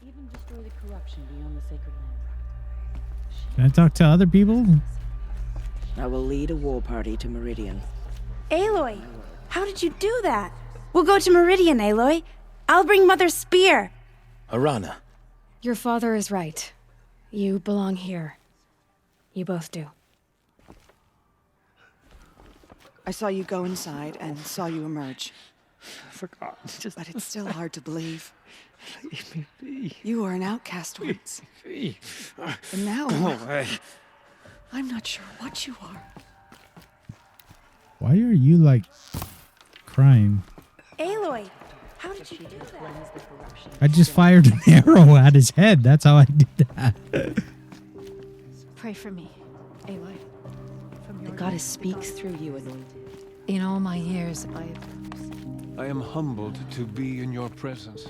even destroy the corruption beyond the sacred land. Can I talk to other people? I will lead a war party to Meridian. Aloy, how did you do that? We'll go to Meridian, Aloy. I'll bring Mother's spear. Arana. Your father is right. You belong here. You both do. I saw you go inside and saw you emerge. I forgot. But it's still hard to believe. Leave me be. You were an outcast once. Be. And now, Go away. I'm not sure what you are. Why are you, like, crying? Aloy, how did you do that? I just fired an arrow at his head. That's how I did that. Pray for me, Aloy. The goddess speaks through you, Anointed. In all my years, I am humbled to be in your presence.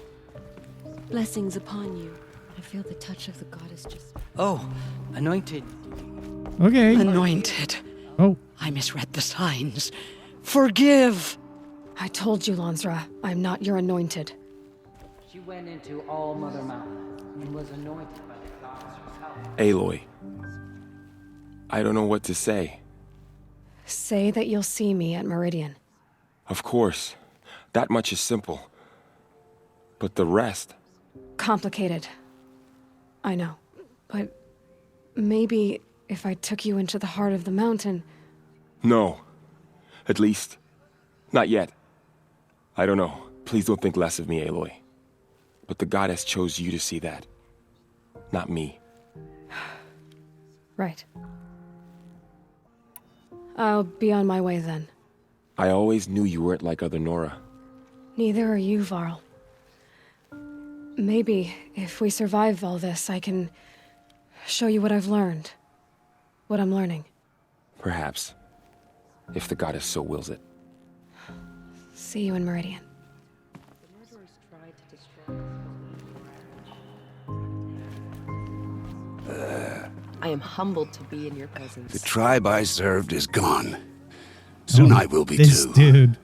Blessings upon you. I feel the touch of the goddess just... Oh, anointed. Okay. Anointed. Oh. I misread the signs. Forgive! I told you, Lansra, I'm not your anointed. She went into All Mother Mountain and was anointed by the goddess herself. Aloy. I don't know what to say. Say that you'll see me at Meridian. Of course. That much is simple. But the rest... Complicated. I know. But maybe if I took you into the heart of the mountain... No. At least, not yet. I don't know. Please don't think less of me, Aloy. But the goddess chose you to see that. Not me. Right. I'll be on my way then. I always knew you weren't like other Nora. Neither are you, Varl. Maybe, if we survive all this, I can show you what I've learned. What I'm learning. Perhaps. If the goddess so wills it. See you in Meridian. The murderers tried to destroy I am humbled to be in your presence. The tribe I served is gone. Soon I will be this too. Dude.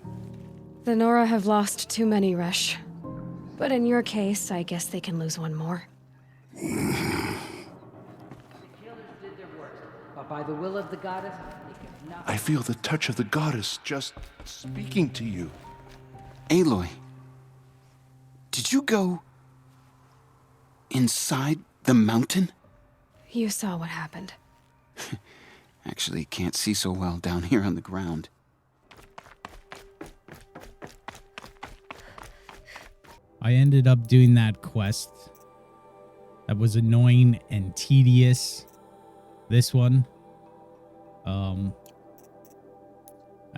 The Nora have lost too many, Resh. But in your case, I guess they can lose one more. The killers did their worst, but by the will of the goddess, they could not... I feel the touch of the goddess just speaking to you. Aloy, did you go inside the mountain? You saw what happened. Actually, can't see so well down here on the ground. I ended up doing that quest. That was annoying and tedious. This one. I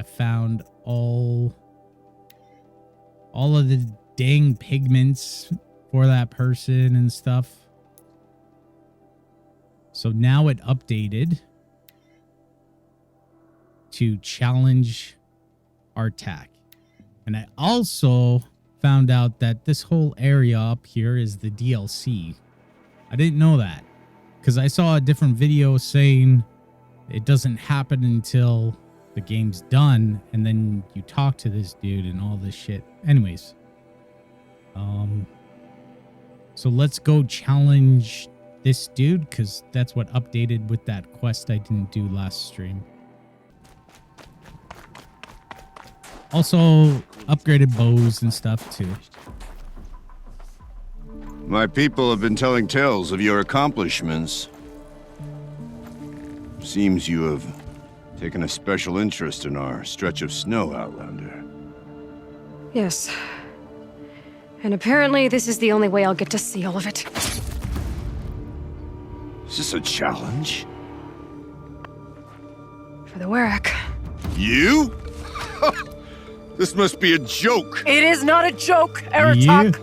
found all of the dang pigments for that person and stuff. So now it updated to challenge Artak. And I also found out that this whole area up here is the DLC. I didn't know that because I saw a different video saying it doesn't happen until the game's done and then you talk to this dude and all this shit. Anyways, so let's go challenge this dude because that's what updated with that quest I didn't do last stream. Also upgraded bows and stuff too. My people have been telling tales of your accomplishments. Seems you have taken a special interest in our stretch of snow, Outlander. Yes. And apparently this is the only way I'll get to see all of it. Is this a challenge? For the Warwick. You? This must be a joke. It is not a joke, Aratak.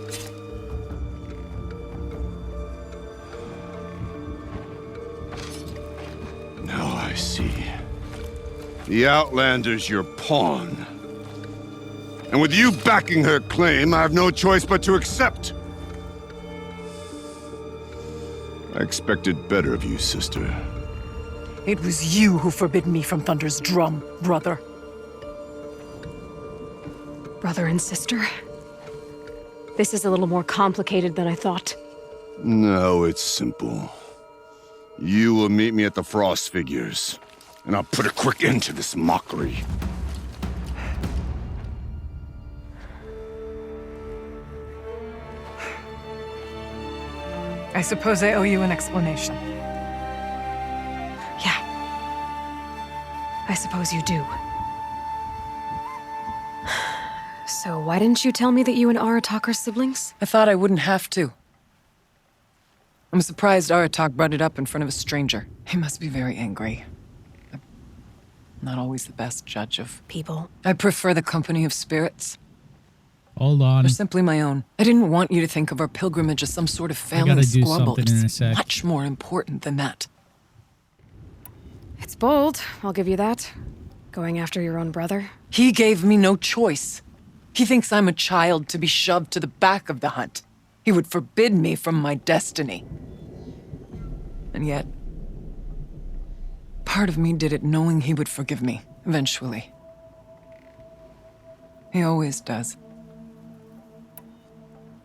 Now I see. The Outlander's your pawn. And with you backing her claim, I have no choice but to accept. I expected better of you, sister. It was you who forbid me from Thunder's drum, brother. Brother and sister? This is a little more complicated than I thought. No, it's simple. You will meet me at the Frost Figures, and I'll put a quick end to this mockery. I suppose I owe you an explanation. Yeah. I suppose you do. So why didn't you tell me that you and Aratak are siblings? I thought I wouldn't have to. I'm surprised Aratak brought it up in front of a stranger. He must be very angry. I'm not always the best judge of people. I prefer the company of spirits. Hold on. They're simply my own. I didn't want you to think of our pilgrimage as some sort of I gotta family do squabble. something in a It's sec. much more important than that. It's bold, I'll give you that. Going after your own brother. He gave me no choice. He thinks I'm a child to be shoved to the back of the hunt. He would forbid me from my destiny. And yet, part of me did it knowing he would forgive me, eventually. He always does.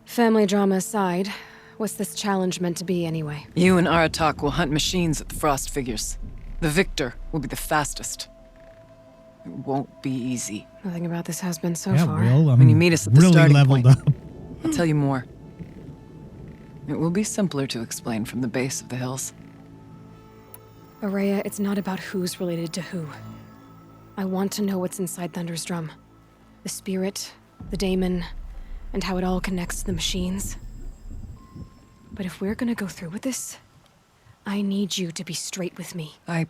Family drama aside, what's this challenge meant to be anyway? You and Aratak will hunt machines at the Frost Figures. The victor will be the fastest. It won't be easy. Nothing about this has been so Yeah, far. Will, When you meet us at the really starting leveled point, up. I'll tell you more. It will be simpler to explain from the base of the hills. Araya, it's not about who's related to who. I want to know what's inside Thunder's drum. The spirit, the daemon, and how it all connects to the machines. But if we're gonna go through with this, I need you to be straight with me. I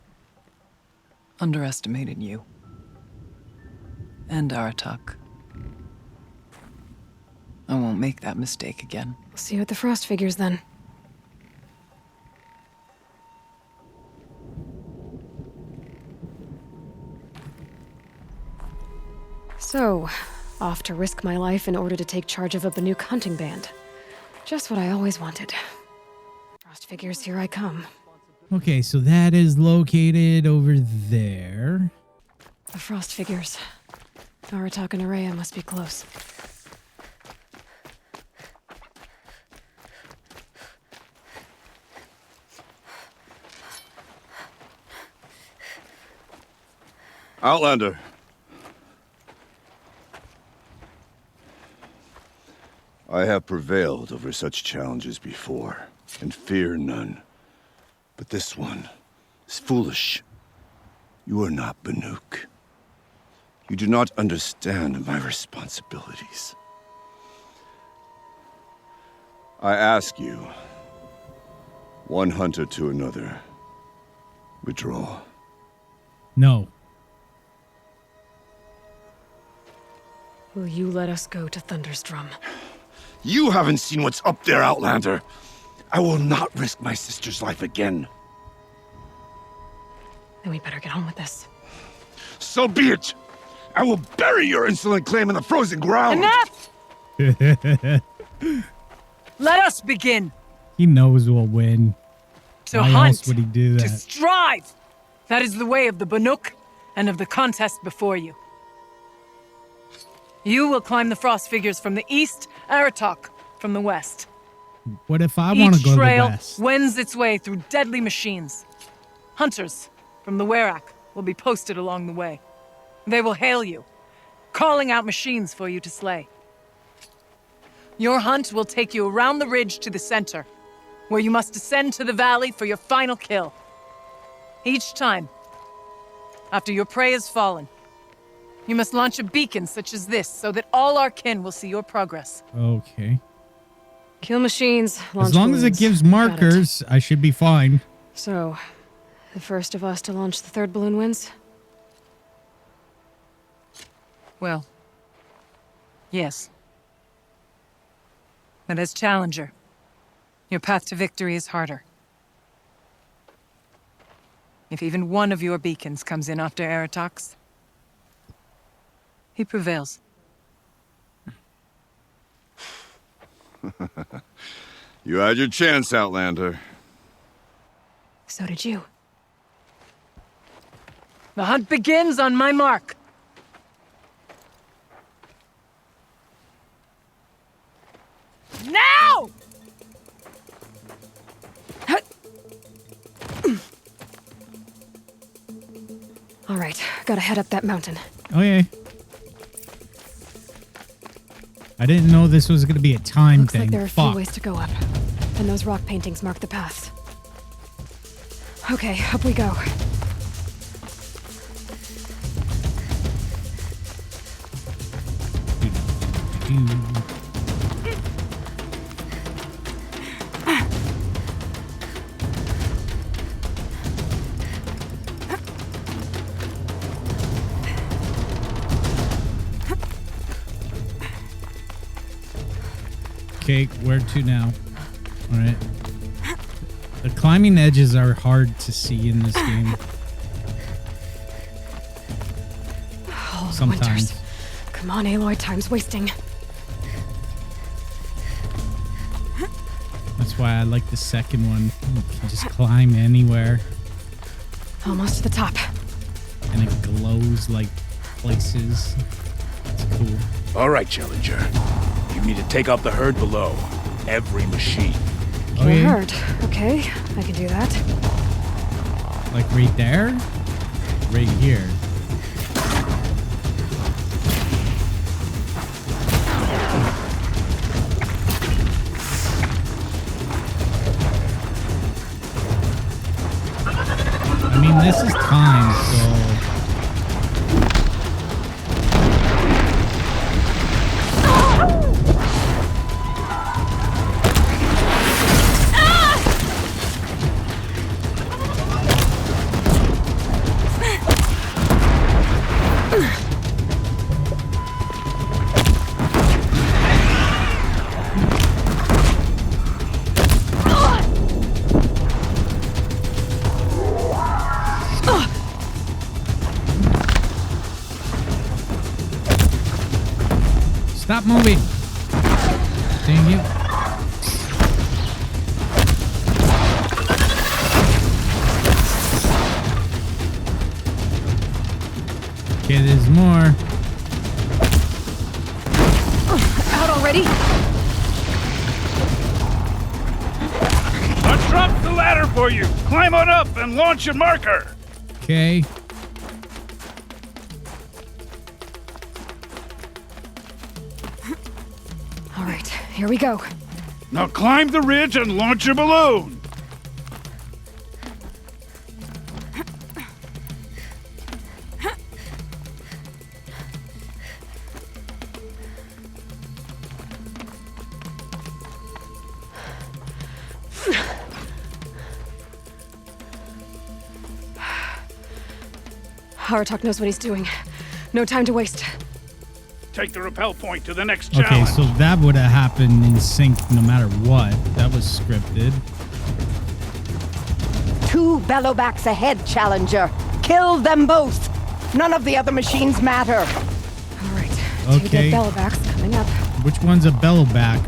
underestimated you. And Aratak. I won't make that mistake again. We'll see you at the Frost Figures then. So, off to risk my life in order to take charge of a Banuk hunting band. Just what I always wanted. Frost Figures, here I come. Okay, so that is located over there. The Frost Figures. Aratak and Araya must be close. Outlander. I have prevailed over such challenges before, and fear none. But this one is foolish. You are not Banuk. You do not understand my responsibilities. I ask you, one hunter to another, withdraw. No. Will you let us go to Thunder's drum? You haven't seen what's up there, Outlander. I will not risk my sister's life again. Then we better get on with this. So be it! I will bury your insolent claim in the frozen ground! Enough! Let us begin! He knows we'll win. To Why hunt! else would he do that? To strive! That is the way of the Banuk and of the contest before you. You will climb the Frost Figures from the east, Aratak from the west. What if I want to go to the Each trail west? wends its way through deadly machines. Hunters from the Werak will be posted along the way. They will hail you, calling out machines for you to slay. Your hunt will take you around the ridge to the center, where you must descend to the valley for your final kill. Each time, after your prey has fallen, you must launch a beacon such as this so that all our kin will see your progress. Okay. Kill machines, launch As long as it balloons. gives Got it. markers, I should be fine. So, the first of us to launch the third balloon wins? Well, yes. But as challenger, your path to victory is harder. If even one of your beacons comes in after Aratak's, he prevails. You had your chance, Outlander. So did you. The hunt begins on my mark. Now! right, gotta head up that mountain. Okay. I didn't know this was gonna be a time Looks thing. like there are a Fuck. few ways to go up, and those rock paintings mark the paths. Okay, up we go. Okay, where to now? All right. The climbing edges are hard to see in this game. Oh, Sometimes. Winters. Come on, Aloy, time's wasting. That's why I like the second one. You can just climb anywhere, Almost to the top. and it glows like places. It's cool. All right, Challenger. You need to take out the herd below. Every machine. Okay. Herd. Okay, I can do that. Like right there? Right here. I mean, this is time, so... Stop moving. Thank you. Okay, there's more. Out already? I dropped the ladder for you. Climb on up and launch your marker. Okay. All right, here we go. Now climb the ridge and launch your balloon. Haratok knows what he's doing. No time to waste. Take the rappel point to the next Okay, challenge. so that would have happened in sync no matter what. That was scripted. 2 bellowbacks ahead, Challenger. Kill them both. None of the other machines matter. All right, Okay. 2 dead bellowbacks coming up. Which one's a bellowback?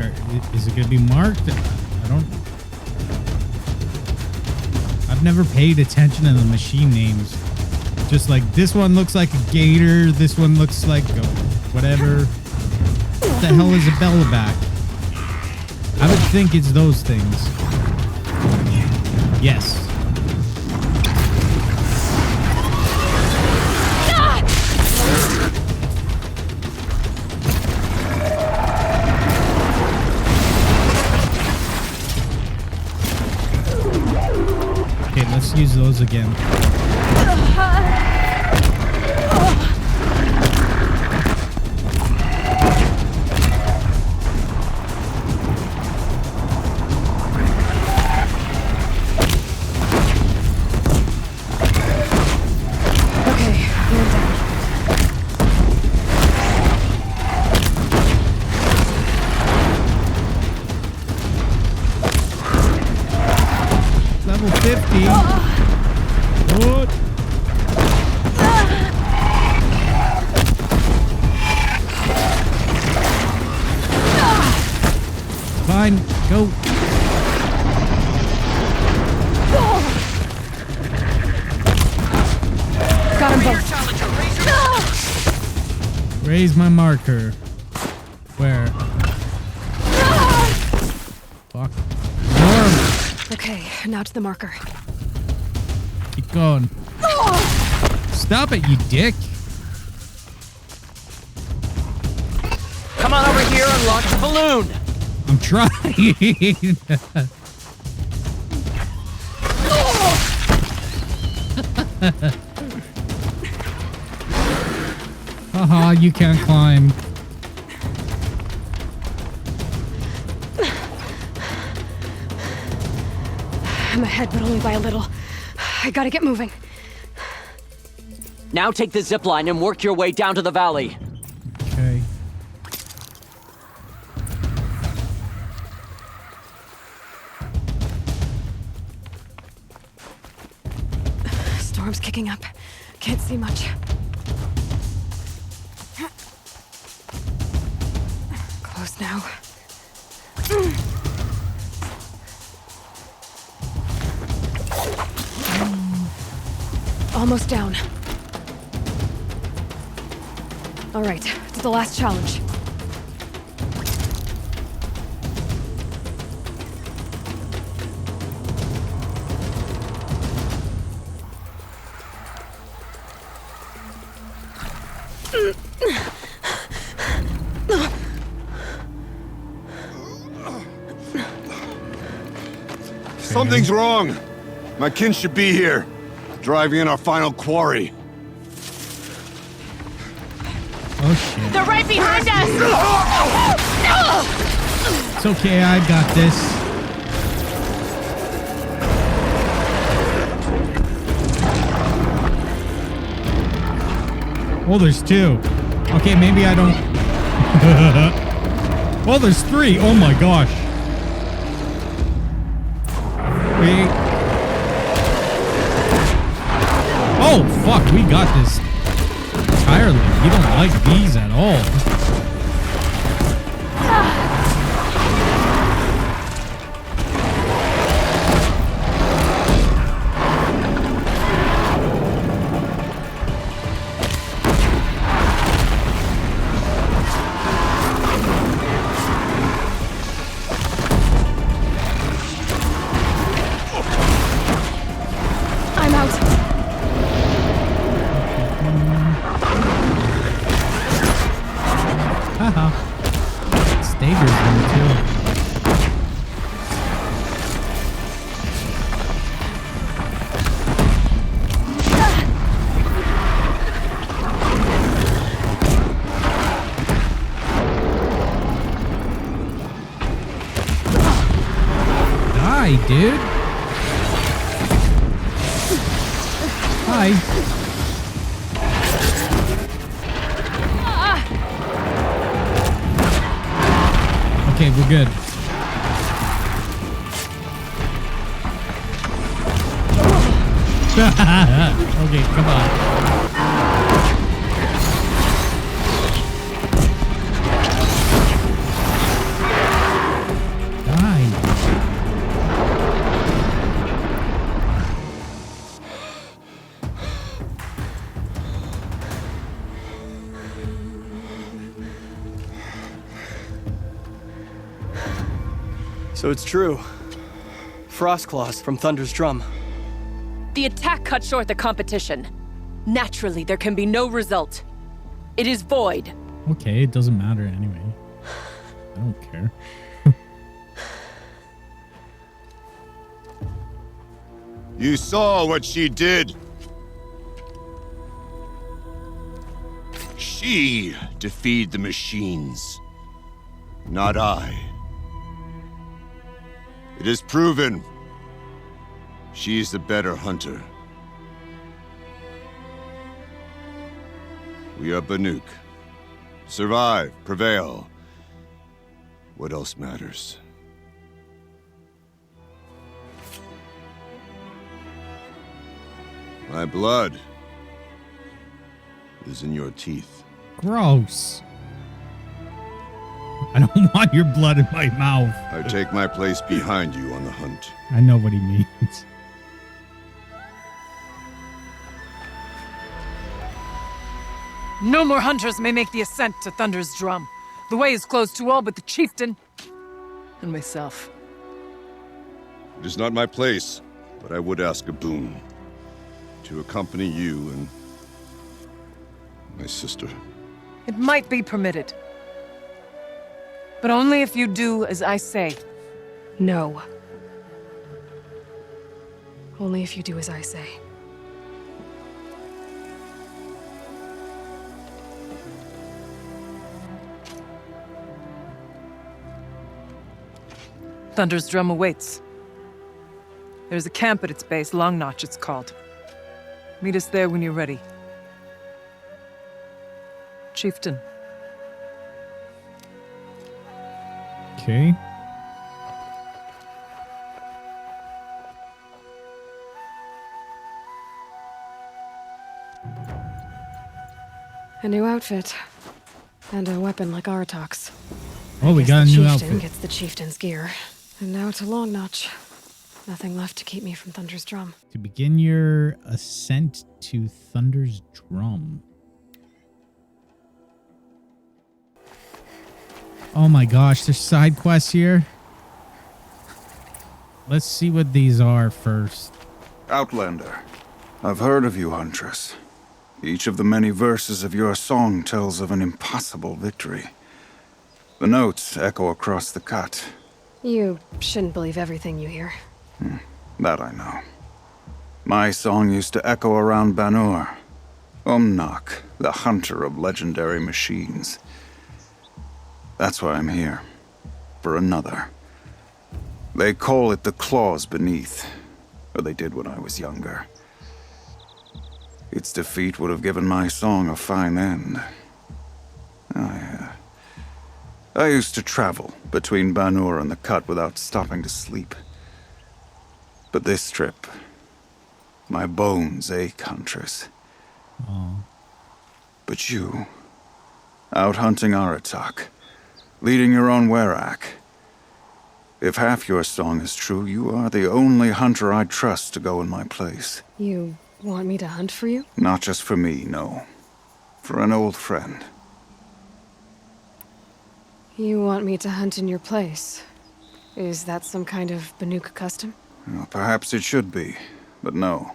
Is it going to be marked? I don't... I've never paid attention to the machine names. Just like, this one looks like a gator, this one looks like a whatever. What the hell is a bellowback? I would think it's those things. Yes. Okay, let's use those again. Okay, we're down. Level 50. What? Fine, go. Got him both. Raise my marker. Where? Fuck. Norm. Okay, now to the marker. Keep going. Stop it, you dick. Come on over here and launch a balloon. I'm trying. Haha, you can't climb. I'm ahead, but only by a little. I gotta get moving. Now take the zip line and work your way down to the valley. Okay. Storm's kicking up. Can't see much. Close now. Almost down. All right, to the last challenge. Something's wrong. My kin should be here, driving in our final quarry. Oh shit. They're right behind us! It's okay, I got this. Oh, there's two. Okay, maybe I don't. Oh, there's three. Oh my gosh. Wait. Oh, fuck. We got this entirely. You don't like these at all. I'm out. Haha. Stager's there too. Die, dude. Hi. Okay, we're good. Okay, come on. Die. So it's true. Frost claws from Thunder's drum. The attack cut short the competition. Naturally, there can be no result. It is void. Okay, it doesn't matter anyway. I don't care. You saw what she did. She defeated the machines, not I. It is proven. She's the better hunter. We are Banuk. Survive, prevail. What else matters? My blood is in your teeth. Gross. I don't want your blood in my mouth. I take my place behind you on the hunt. I know what he means. No more hunters may make the ascent to Thunder's drum. The way is closed to all but the chieftain and myself. It is not my place, but I would ask a boon. To accompany you and My sister. It might be permitted. But only if you do as I say. No. Only if you do as I say. Thunder's Drum awaits. There's a camp at its base, Long Notch it's called. Meet us there when you're ready. Chieftain. Okay. A new outfit. And a weapon like Aratak's. Oh, we got a new Chieftain outfit. gets the chieftain's gear. And now to Long Notch. Nothing left to keep me from Thunder's Drum. To begin your ascent to Thunder's Drum. Oh my gosh, there's side quests here. Let's see what these are first. Outlander, I've heard of you, Huntress. Each of the many verses of your song tells of an impossible victory. The notes echo across the cut. You shouldn't believe everything you hear. That I know. My song used to echo around Banur. Umnak, the hunter of legendary machines. That's why I'm here. For another. They call it the claws beneath. Or they did when I was younger. Its defeat would have given my song a fine end. I used to travel between Banur and the Cut without stopping to sleep. But this trip, my bones ache, Huntress. Oh. But you, out hunting Aratak, leading your own Werak. If half your song is true, you are the only hunter I'd trust to go in my place. You want me to hunt for you? Not just for me, no. For an old friend. You want me to hunt in your place? Is that some kind of Banuk custom? Well, perhaps it should be, but no.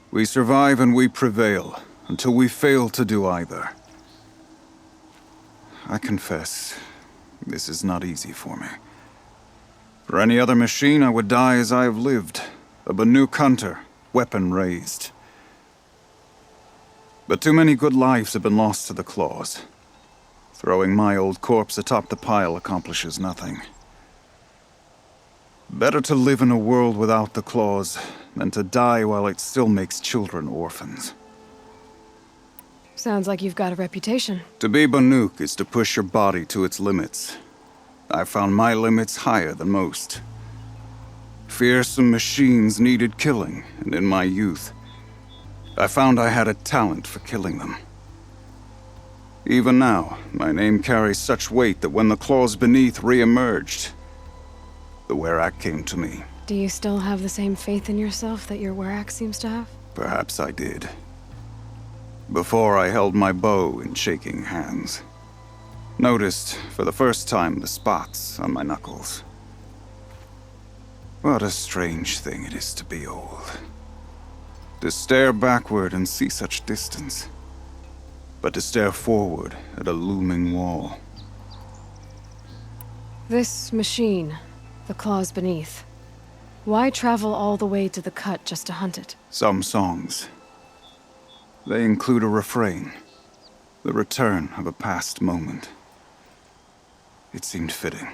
We survive and we prevail, until we fail to do either. I confess, this is not easy for me. For any other machine, I would die as I have lived. A Banuk hunter, weapon raised. But too many good lives have been lost to the claws. Throwing my old corpse atop the pile accomplishes nothing. Better to live in a world without the claws than to die while it still makes children orphans. Sounds like you've got a reputation. To be Banuk is to push your body to its limits. I found my limits higher than most. Fearsome machines needed killing, and in my youth, I found I had a talent for killing them. Even now, my name carries such weight that when the claws beneath re-emerged, the Werak came to me. Do you still have the same faith in yourself that your Werak seems to have? Perhaps I did. Before I held my bow in shaking hands. Noticed, for the first time, the spots on my knuckles. What a strange thing it is to be old. To stare backward and see such distance. But to stare forward at a looming wall. This machine, the claws beneath. Why travel all the way to the Cut just to hunt it? Some songs. They include a refrain. The return of a past moment. It seemed fitting.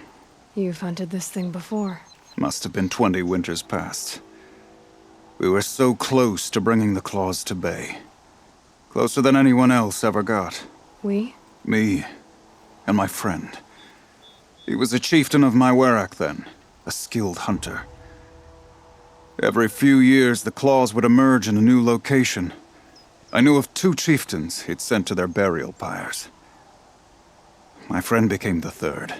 You've hunted this thing before. Must have been 20 winters past. We were so close to bringing the claws to bay. Closer than anyone else ever got. We? Me and my friend. He was a chieftain of my Werak then, a skilled hunter. Every few years, the claws would emerge in a new location. I knew of 2 chieftains he'd sent to their burial pyres. My friend became the third.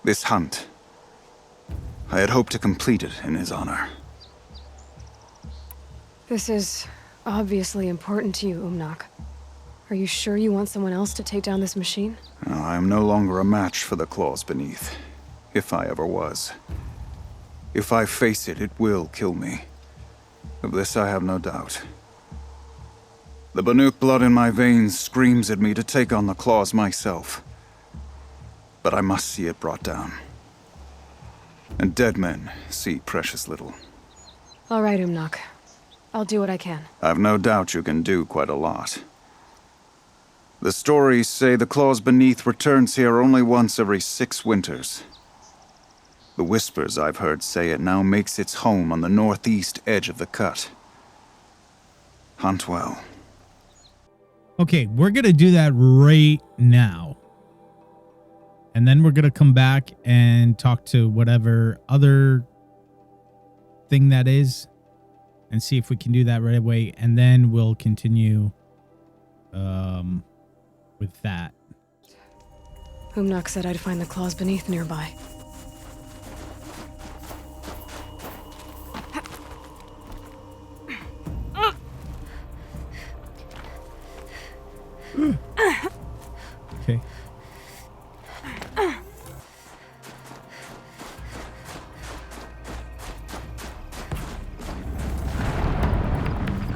This hunt, I had hoped to complete it in his honor. This is obviously important to you, Umnak. Are you sure you want someone else to take down this machine? I am no longer a match for the claws beneath, if I ever was. If I face it, it will kill me. Of this I have no doubt. The Banuk blood in my veins screams at me to take on the claws myself. But I must see it brought down. And dead men see precious little. All right, Umnak. I'll do what I can. I've no doubt you can do quite a lot. The stories say the claws beneath returns here only once every 6 winters. The whispers I've heard say it now makes its home on the northeast edge of the cut. Hunt well. Okay, we're going to do that right now. And then we're going to come back and talk to whatever other thing that is and see if we can do that right away. And then we'll continue with that. Umnak said I'd find the claws beneath nearby. Okay.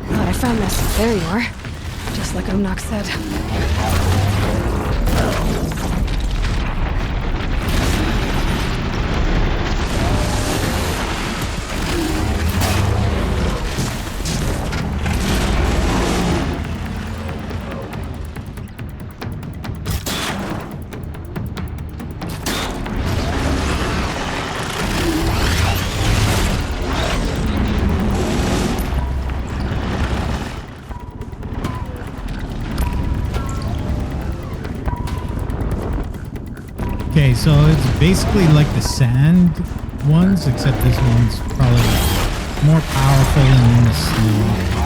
Glad I found this. There you are. Just like Umnak said. Okay, so it's basically like the sand ones, except this one's probably more powerful than the snow.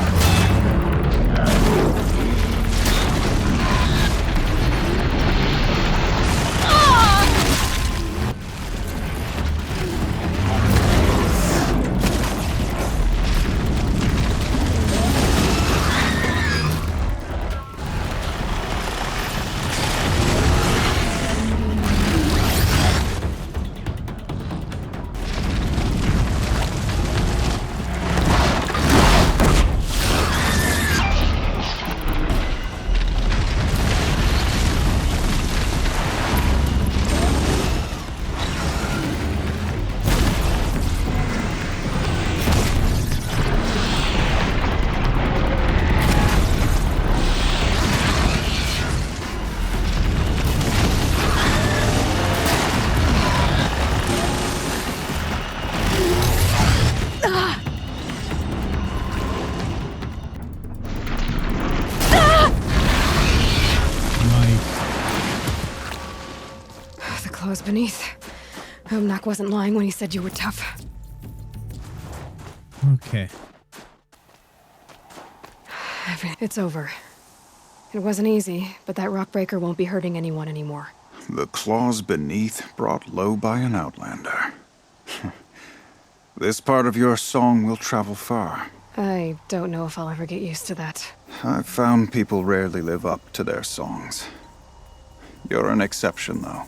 Beneath. Umnak wasn't lying when he said you were tough. Okay. It's over. It wasn't easy, but that rock breaker won't be hurting anyone anymore. The claws beneath brought low by an outlander. This part of your song will travel far. I don't know if I'll ever get used to that. I've found people rarely live up to their songs. You're an exception, though.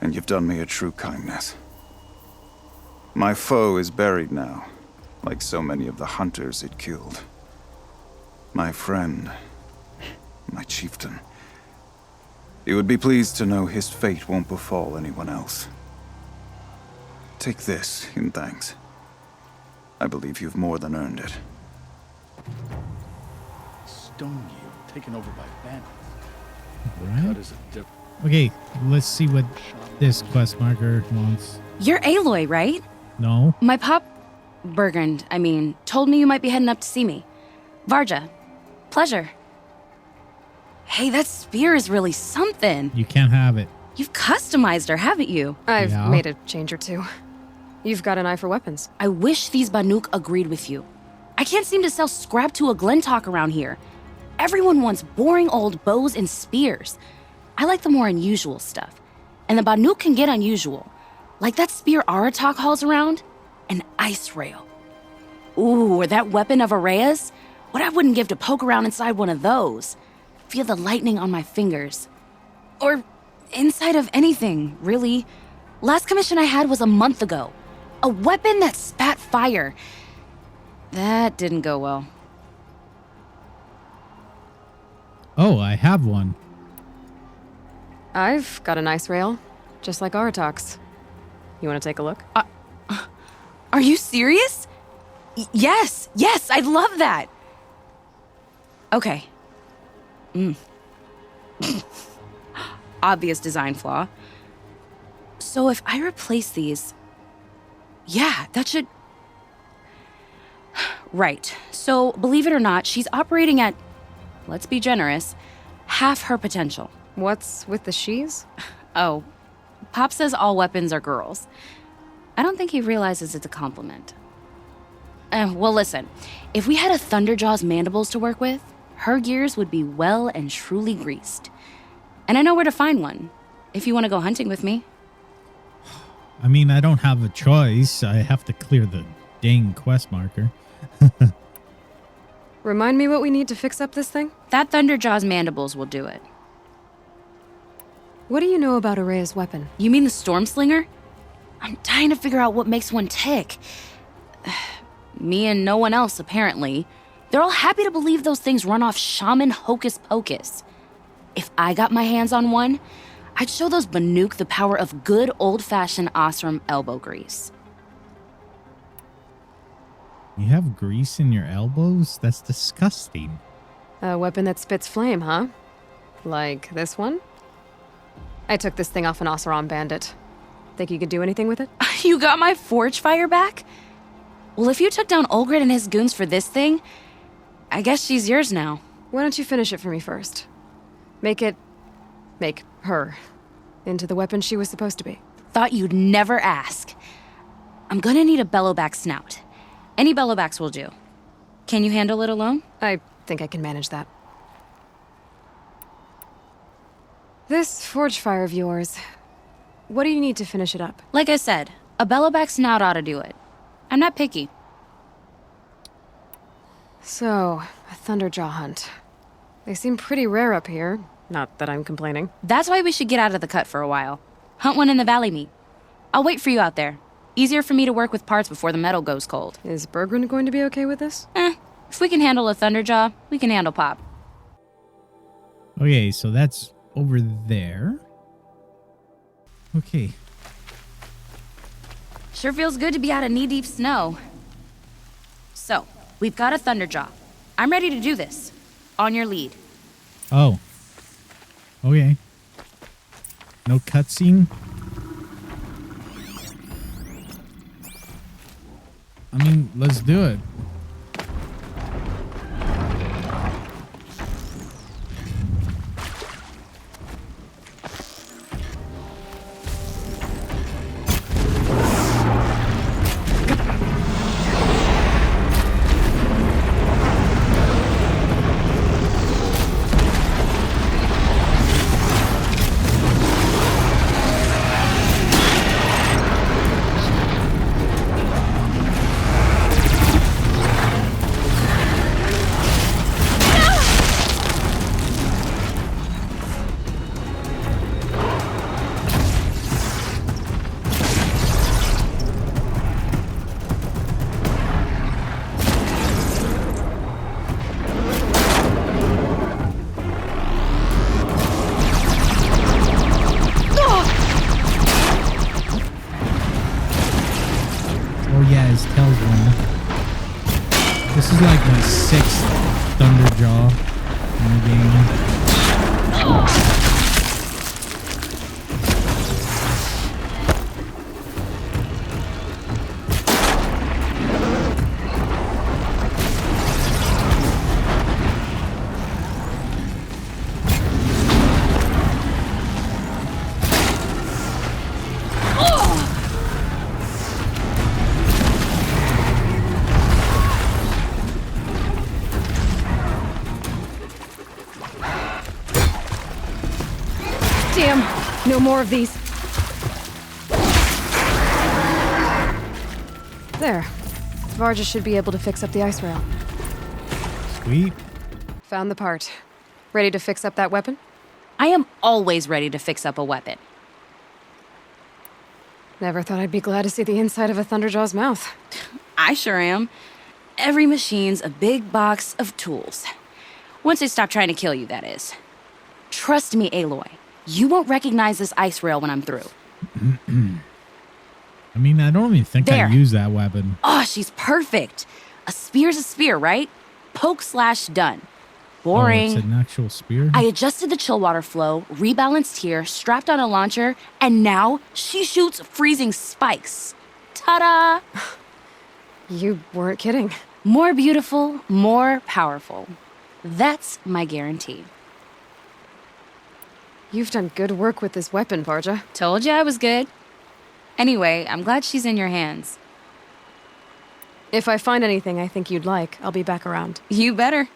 And you've done me a true kindness. My foe is buried now, like so many of the hunters it killed. My friend, my chieftain. You would be pleased to know his fate won't befall anyone else. Take this in thanks. I believe you've more than earned it. Stone yield taken over by bandits. Right. Cut is a different. Okay, let's see what this quest marker wants. You're Aloy, right? No. My pop... Bergund, I mean, told me you might be heading up to see me. Varja. Pleasure. Hey, that spear is really something. You can't have it. You've customized her, haven't you? I've made a change or two. You've got an eye for weapons. I wish these Banuk agreed with you. I can't seem to sell scrap to a Glentalk around here. Everyone wants boring old bows and spears. I like the more unusual stuff. And the Banuk can get unusual. Like that spear Aratak hauls around. An ice rail. Ooh, or that weapon of Araya's. What I wouldn't give to poke around inside one of those. Feel the lightning on my fingers. Or inside of anything, really. Last commission I had was a month ago. A weapon that spat fire. That didn't go well. Oh, I have one. I've got an ice rail, just like Aratak's. You want to take a look? Are you serious? Yes, I'd love that. Okay. Obvious design flaw. So if I replace these... Yeah, that should... Right. So, believe it or not, she's operating at, let's be generous, half her potential. What's with the she's? Oh, Pop says all weapons are girls. I don't think he realizes it's a compliment. Well, listen. If we had a Thunderjaw's mandibles to work with, her gears would be well and truly greased. And I know where to find one, if you want to go hunting with me. I mean, I don't have a choice. I have to clear the dang quest marker. Remind me what we need to fix up this thing? That Thunderjaw's mandibles will do it. What do you know about Araya's weapon? You mean the Stormslinger? I'm dying to figure out what makes one tick. Me and no one else, apparently. They're all happy to believe those things run off shaman hocus pocus. If I got my hands on one, I'd show those Banuk the power of good old-fashioned Osram elbow grease. You have grease in your elbows? That's disgusting. A weapon that spits flame, huh? Like this one? I took this thing off an Oseram bandit. Think you could do anything with it? You got my forge fire back? Well, if you took down Olgrid and his goons for this thing, I guess she's yours now. Why don't you finish it for me first? Make her into the weapon she was supposed to be. Thought you'd never ask. I'm gonna need a bellowback snout. Any bellowbacks will do. Can you handle it alone? I think I can manage that. This forge fire of yours, what do you need to finish it up? Like I said, a bellowback snout ought to do it. I'm not picky. So, a Thunderjaw hunt. They seem pretty rare up here. Not that I'm complaining. That's why we should get out of the cut for a while. Hunt one in the valley meet. I'll wait for you out there. Easier for me to work with parts before the metal goes cold. Is Berggren going to be okay with this? If we can handle a Thunderjaw, we can handle Pop. Okay, so that's over there. Okay. Sure feels good to be out of knee-deep snow. So, we've got a Thunderjaw. I'm ready to do this. On your lead. Oh. Okay. No cutscene? I mean, let's do it. This is like my 6th Thunderjaw in the game. Damn! No more of these. There. Varja should be able to fix up the ice rail. Sweet. Found the part. Ready to fix up that weapon? I am always ready to fix up a weapon. Never thought I'd be glad to see the inside of a Thunderjaw's mouth. I sure am. Every machine's a big box of tools. Once they stop trying to kill you, that is. Trust me, Aloy. You won't recognize this ice rail when I'm through. I mean, I don't even think There. I use that weapon. Oh, she's perfect. A spear's a spear, right? Poke slash done. Boring. Oh, it's an actual spear? I adjusted the chill water flow, rebalanced here, strapped on a launcher, and now she shoots freezing spikes. Ta-da! You weren't kidding. More beautiful, more powerful. That's my guarantee. You've done good work with this weapon, Varja. Told you I was good. Anyway, I'm glad she's in your hands. If I find anything I think you'd like, I'll be back around. You better.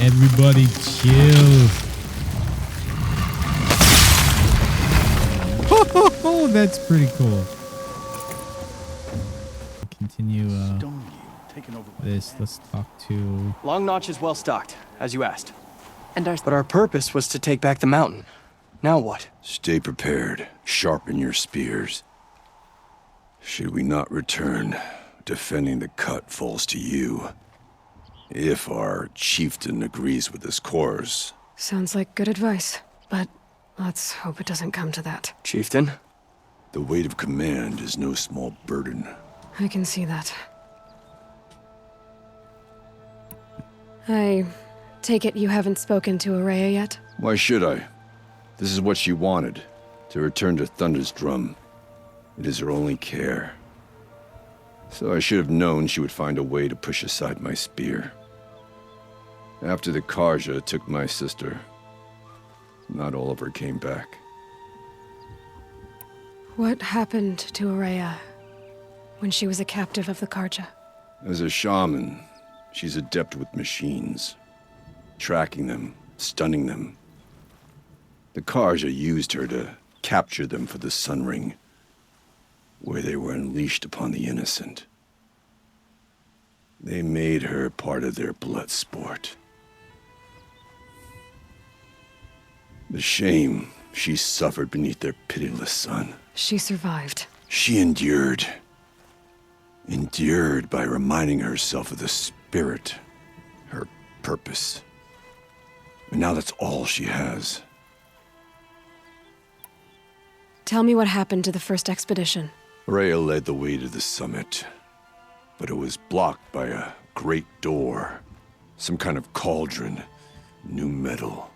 Everybody chill. Oh, that's pretty cool. Continue this. Let's talk to... Long Notch is well stocked, as you asked. And But our purpose was to take back the mountain. Now what? Stay prepared. Sharpen your spears. Should we not return, defending the cut falls to you. If our chieftain agrees with this course. Sounds like good advice, but let's hope it doesn't come to that. Chieftain? The weight of command is no small burden. I can see that. I take it you haven't spoken to Araya yet? Why should I? This is what she wanted, to return to Thunder's Drum. It is her only care. So I should have known she would find a way to push aside my spear. After the Karja took my sister, not all of her came back. What happened to Araya when she was a captive of the Karja? As a shaman, she's adept with machines. Tracking them, stunning them. The Karja used her to capture them for the Sun Ring, where they were unleashed upon the innocent. They made her part of their blood sport. The shame she suffered beneath their pitiless sun. She survived. She endured. Endured by reminding herself of the spirit, her purpose. And now that's all she has. Tell me what happened to the first expedition. Rhea led the way to the summit, but it was blocked by a great door. Some kind of cauldron, new metal.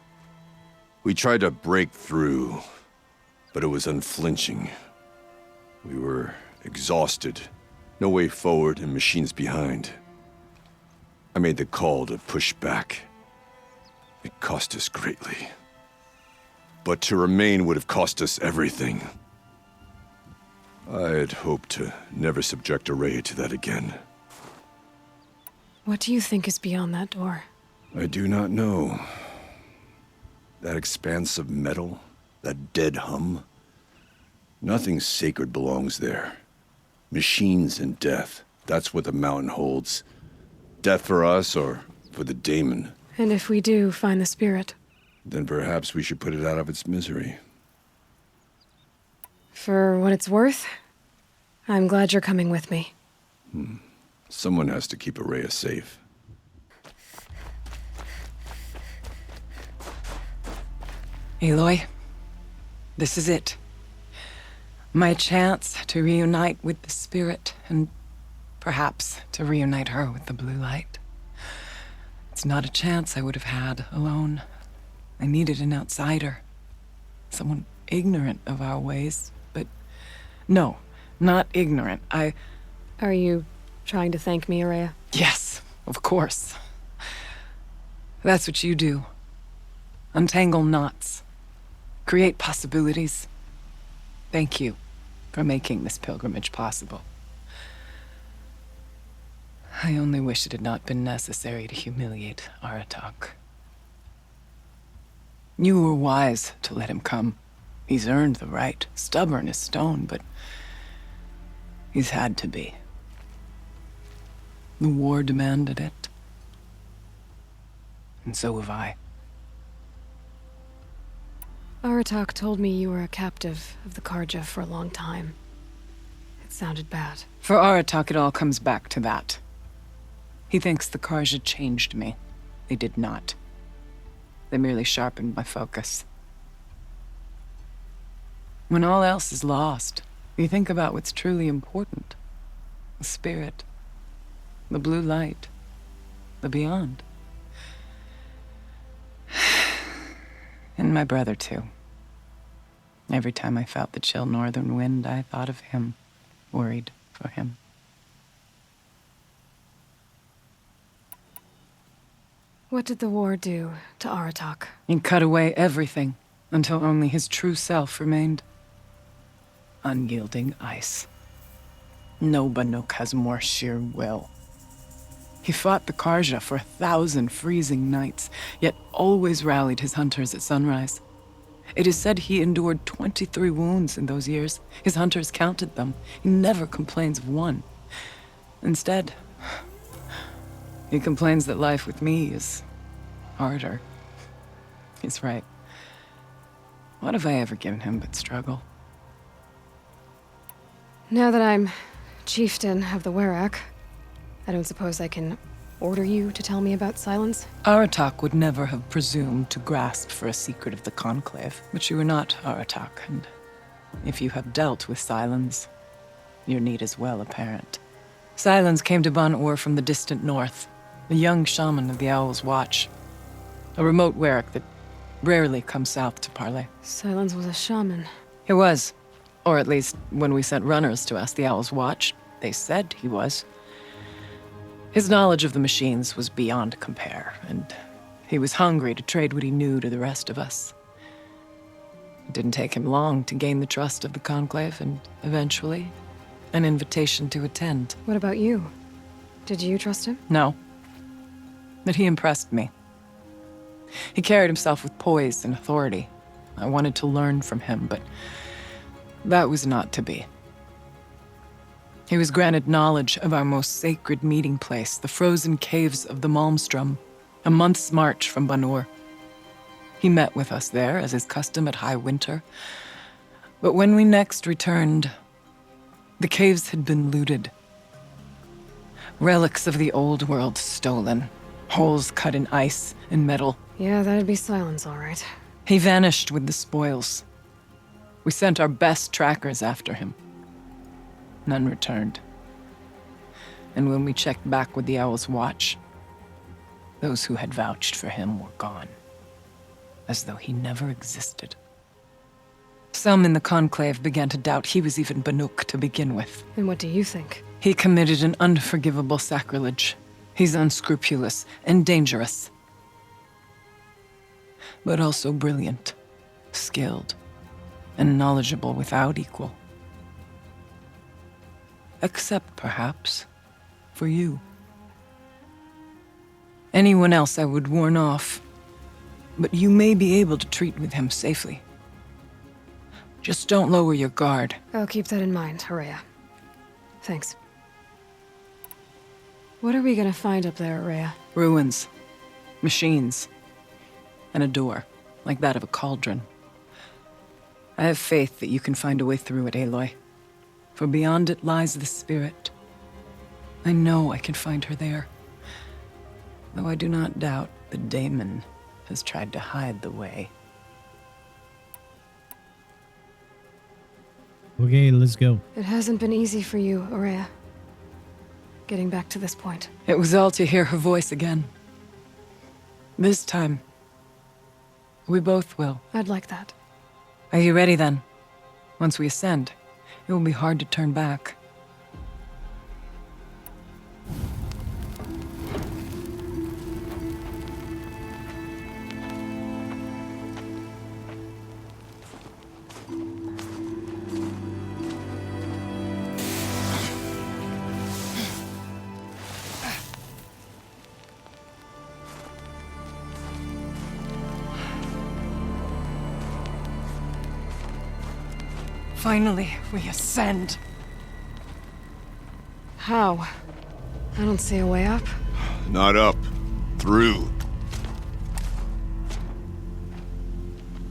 We tried to break through, but it was unflinching. We were exhausted, no way forward and machines behind. I made the call to push back. It cost us greatly. But to remain would have cost us everything. I had hoped to never subject Araya to that again. What do you think is beyond that door? I do not know. That expanse of metal, that dead hum. Nothing sacred belongs there. Machines and death, that's what the mountain holds. Death for us or for the daemon. And if we do find the spirit? Then perhaps we should put it out of its misery. For what it's worth, I'm glad you're coming with me. Someone has to keep Araya safe. Aloy, this is it. My chance to reunite with the spirit, and perhaps to reunite her with the blue light. It's not a chance I would have had alone. I needed an outsider. Someone ignorant of our ways, but no, not ignorant. Are you trying to thank me, Araya? Yes, of course. That's what you do. Untangle knots. Create possibilities. Thank you for making this pilgrimage possible. I only wish it had not been necessary to humiliate Aratak. You were wise to let him come. He's earned the right. Stubborn as stone, but he's had to be. The war demanded it. And so have I. Aratak told me you were a captive of the Karja for a long time. It sounded bad. For Aratak, it all comes back to that. He thinks the Karja changed me. They did not. They merely sharpened my focus. When all else is lost, you think about what's truly important. The spirit. The blue light. The beyond. And my brother, too. Every time I felt the chill northern wind, I thought of him, worried for him. What did the war do to Aratak? It cut away everything, until only his true self remained. Unyielding ice. No Banuk has more sheer will. He fought the Karja for 1,000 freezing nights, yet always rallied his hunters at sunrise. It is said he endured 23 wounds in those years. His hunters counted them. He never complains of one. Instead, he complains that life with me is harder. He's right. What have I ever given him but struggle? Now that I'm chieftain of the Werak, I don't suppose I can order you to tell me about Silence? Aratak would never have presumed to grasp for a secret of the Conclave, but you are not Aratak, and if you have dealt with Silence, your need is well apparent. Silence came to Ban-Ur from the distant north, a young shaman of the Owl's Watch, a remote Werak that rarely comes south to parley. Silence was a shaman. He was, or at least when we sent runners to ask the Owl's Watch, they said he was. His knowledge of the machines was beyond compare, and he was hungry to trade what he knew to the rest of us. It didn't take him long to gain the trust of the Conclave, and eventually, an invitation to attend. What about you? Did you trust him? No. But he impressed me. He carried himself with poise and authority. I wanted to learn from him, but that was not to be. He was granted knowledge of our most sacred meeting place, the frozen caves of the Malmstrom, a month's march from Ban-Ur. He met with us there, as is custom at high winter. But when we next returned, the caves had been looted. Relics of the old world stolen. Holes cut in ice and metal. Yeah, that'd be Silence, all right. He vanished with the spoils. We sent our best trackers after him. None returned. And when we checked back with the Owl's Watch, those who had vouched for him were gone, as though he never existed. Some in the Conclave began to doubt he was even Banuk to begin with. And what do you think? He committed an unforgivable sacrilege. He's unscrupulous and dangerous, but also brilliant, skilled, and knowledgeable without equal. Except, perhaps, for you. Anyone else I would warn off, but you may be able to treat with him safely. Just don't lower your guard. I'll keep that in mind, Araya. Thanks. What are we gonna find up there, Araya? Ruins, machines, and a door, like that of a cauldron. I have faith that you can find a way through it, Aloy. For beyond it lies the spirit. I know I can find her there. Though I do not doubt the daemon has tried to hide the way. Okay, let's go. It hasn't been easy for you, Araya. Getting back to this point. It was all to hear her voice again. This time, we both will. I'd like that. Are you ready then? Once we ascend, it will be hard to turn back. Finally, we ascend. How? I don't see a way up. Not up. Through.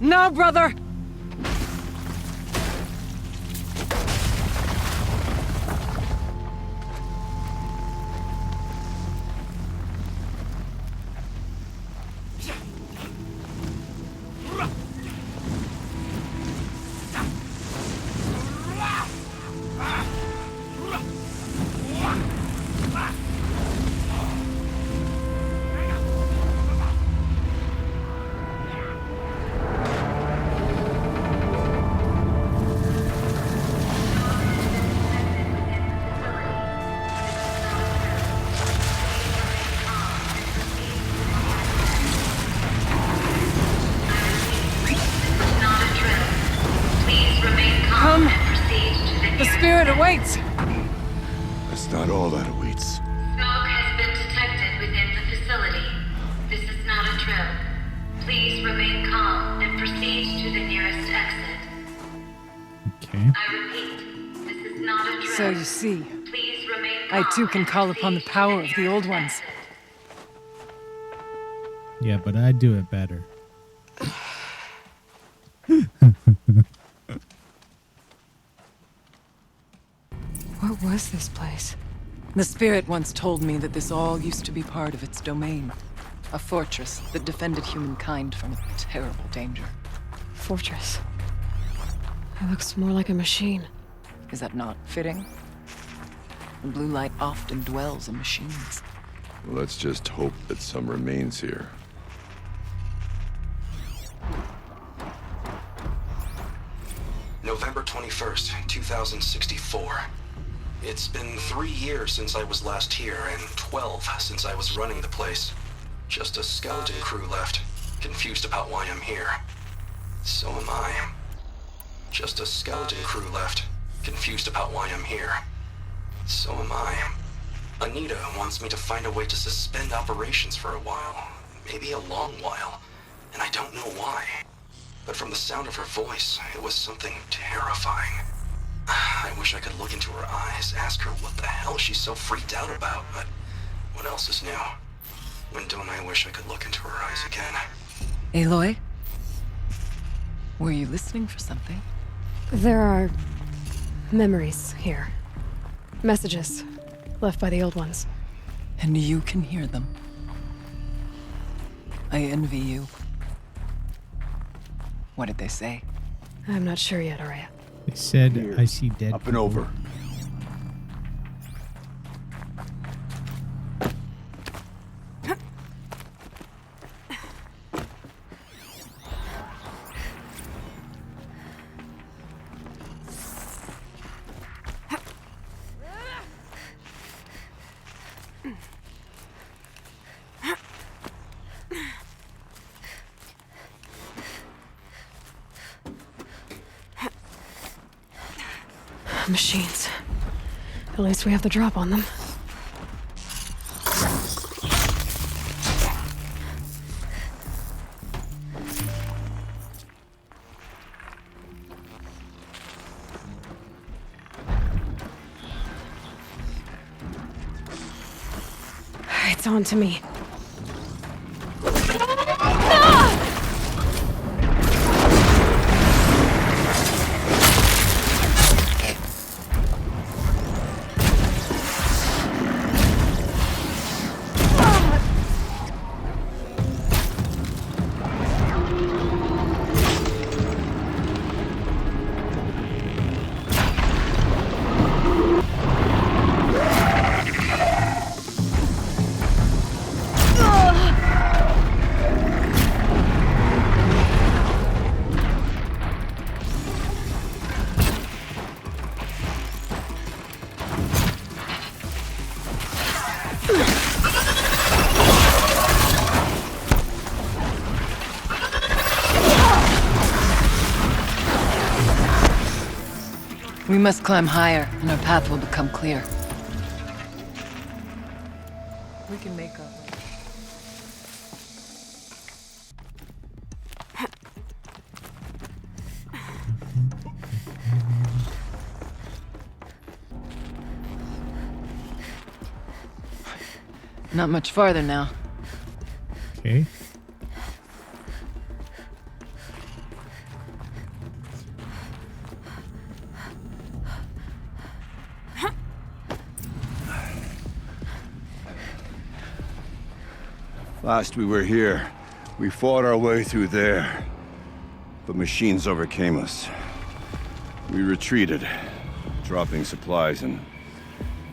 No, brother! Come! The spirit awaits! That's not all that awaits. Smoke has been detected within the facility. This is not a drill. Please remain calm and proceed to the nearest exit. Okay. I repeat, this is not a drill. So you see, Please remain I calm too can and call upon the proceed to power of the nearest old ones. exit. Yeah, but I do it better. What was this place? The spirit once told me that this all used to be part of its domain. A fortress that defended humankind from a terrible danger. Fortress. It looks more like a machine. Is that not fitting? The blue light often dwells in machines. Let's just hope that some remains here. November 21st, 2064. It's been 3 years since I was last here, and 12 since I was running the place. Just a skeleton crew left, confused about why I'm here. So am I. Just a skeleton crew left, confused about why I'm here. So am I. Anita wants me to find a way to suspend operations for a while, maybe a long while, and I don't know why. But from the sound of her voice, it was something terrifying. I wish I could look into her eyes, ask her what the hell she's so freaked out about, but what else is new? When don't I wish I could look into her eyes again? Aloy? Were you listening for something? There are memories here. Messages left by the old ones. And you can hear them. I envy you. What did they say? I'm not sure yet, Araya. They said, I see dead Up and over. Machines. At least we have the drop on them. It's on to me. We must climb higher, and our path will become clear. We can make our way. Not much farther now. Okay. Last we were here, we fought our way through there. But machines overcame us. We retreated, dropping supplies and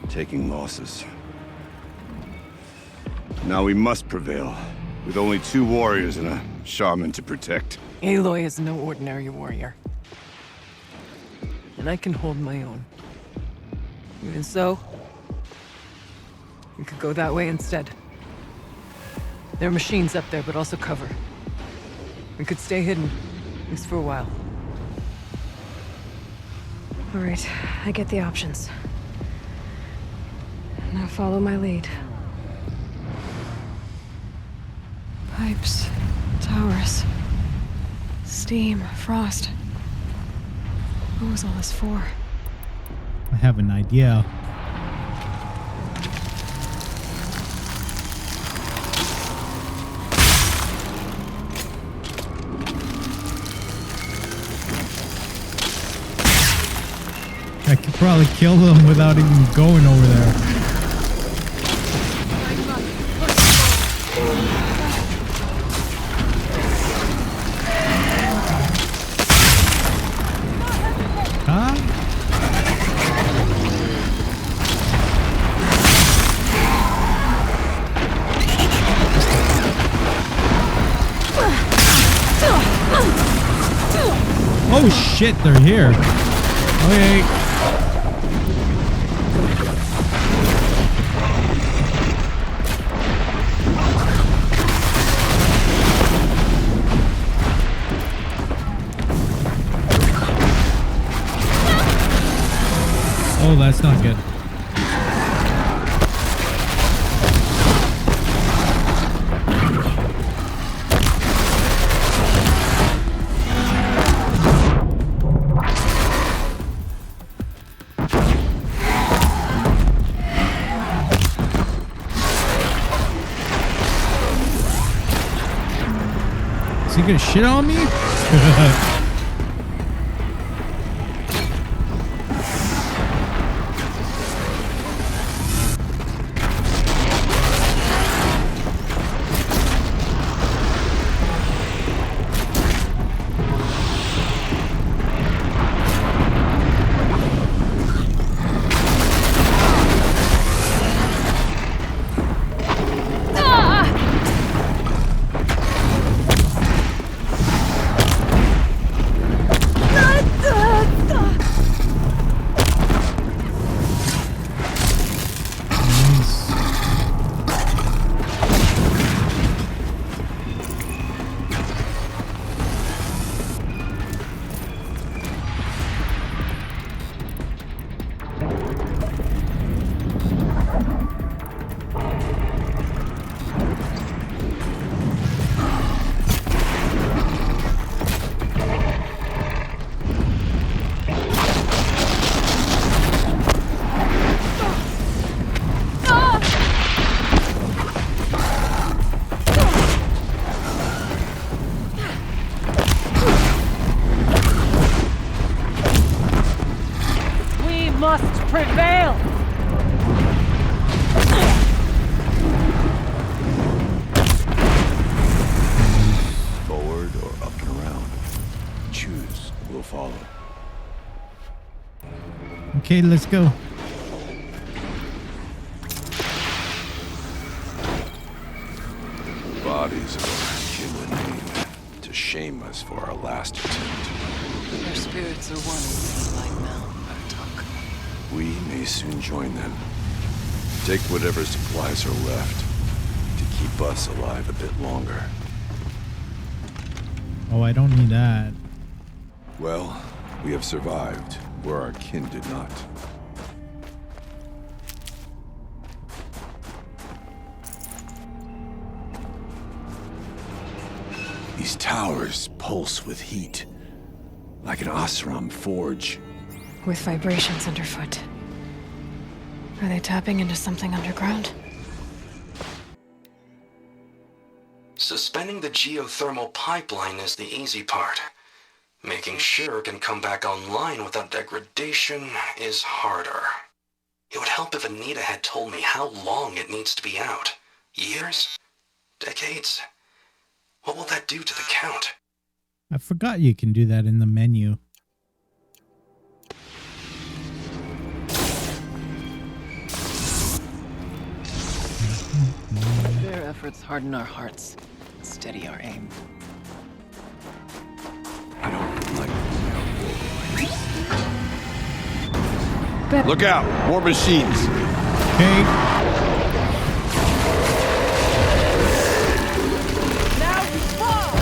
taking losses. Now we must prevail, with only 2 warriors and a shaman to protect. Aloy is no ordinary warrior. And I can hold my own. Even so, we could go that way instead. There are machines up there, but also cover. We could stay hidden, at least for a while. All right, I get the options. Now follow my lead. Pipes, towers, steam, frost. What was all this for? I have an idea. I could probably kill them without even going over there. Huh? Oh shit, they're here. Okay. Oh, that's not good. Is he gonna shit on me? Must prevail! Forward or up and around. Choose, we'll follow. Okay, let's go. Bodies of our kin remain to shame us for our last attempt. Their spirits are one in this light now, Bartok. We may soon join them. Take whatever supplies are left to keep us alive a bit longer. Oh, I don't need that. Well, we have survived where our kin did not. These towers pulse with heat, like an Asram forge. With vibrations underfoot. Are they tapping into something underground? Suspending the geothermal pipeline is the easy part. Making sure it can come back online without degradation is harder. It would help if Anita had told me how long it needs to be out. Years? Decades? What will that do to the Count? I forgot you can do that in the menu. Their efforts harden our hearts, steady our aim. I don't like this. Look out! More machines! Okay. Now you fall!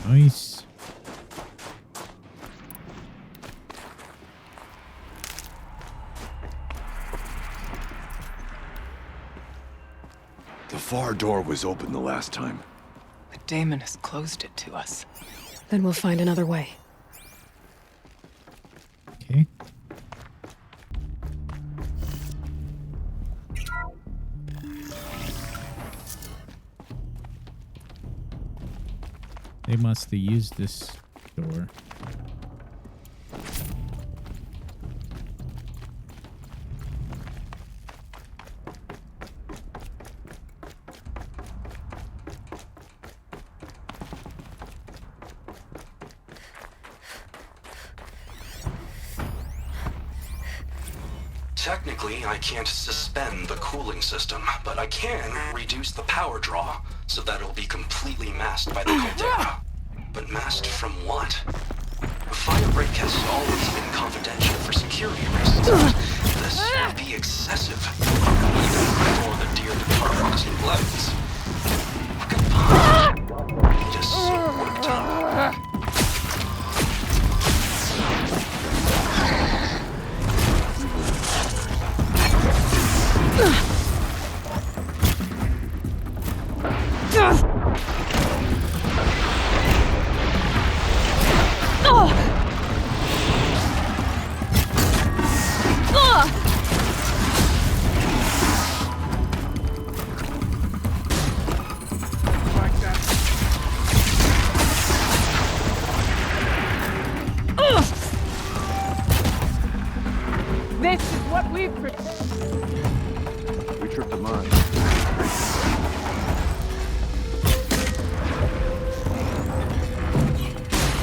Nice. The far door was open the last time. The daemon has closed it to us. Then we'll find another way. Okay. They must have used this door. Technically, I can't suspend the cooling system, but I can reduce the power draw so that it'll be completely masked by the caldera. But masked from what? The fire break has always been confidential for security reasons. This would be excessive, even before the dear department's bloods. Could possibly need a worked up. This is what we've We tripped a mine.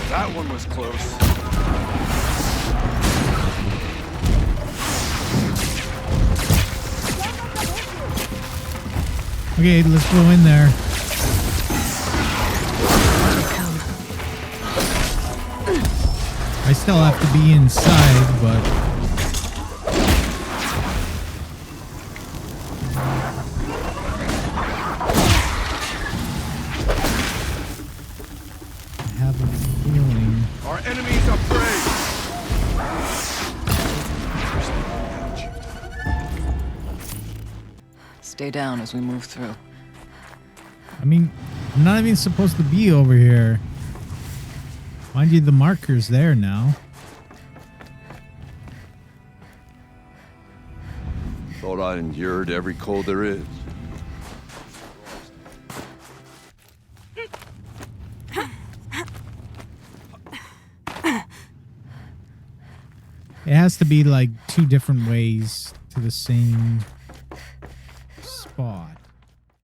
That one was close. Okay, let's go in there. I still have to be inside, but... I have a feeling... Our enemies are prey! Stay down as we move through. I mean, I'm not even supposed to be over here. Mind you, the marker's there now. Thought I endured every cold there is. It has to be like two different ways to the same spot.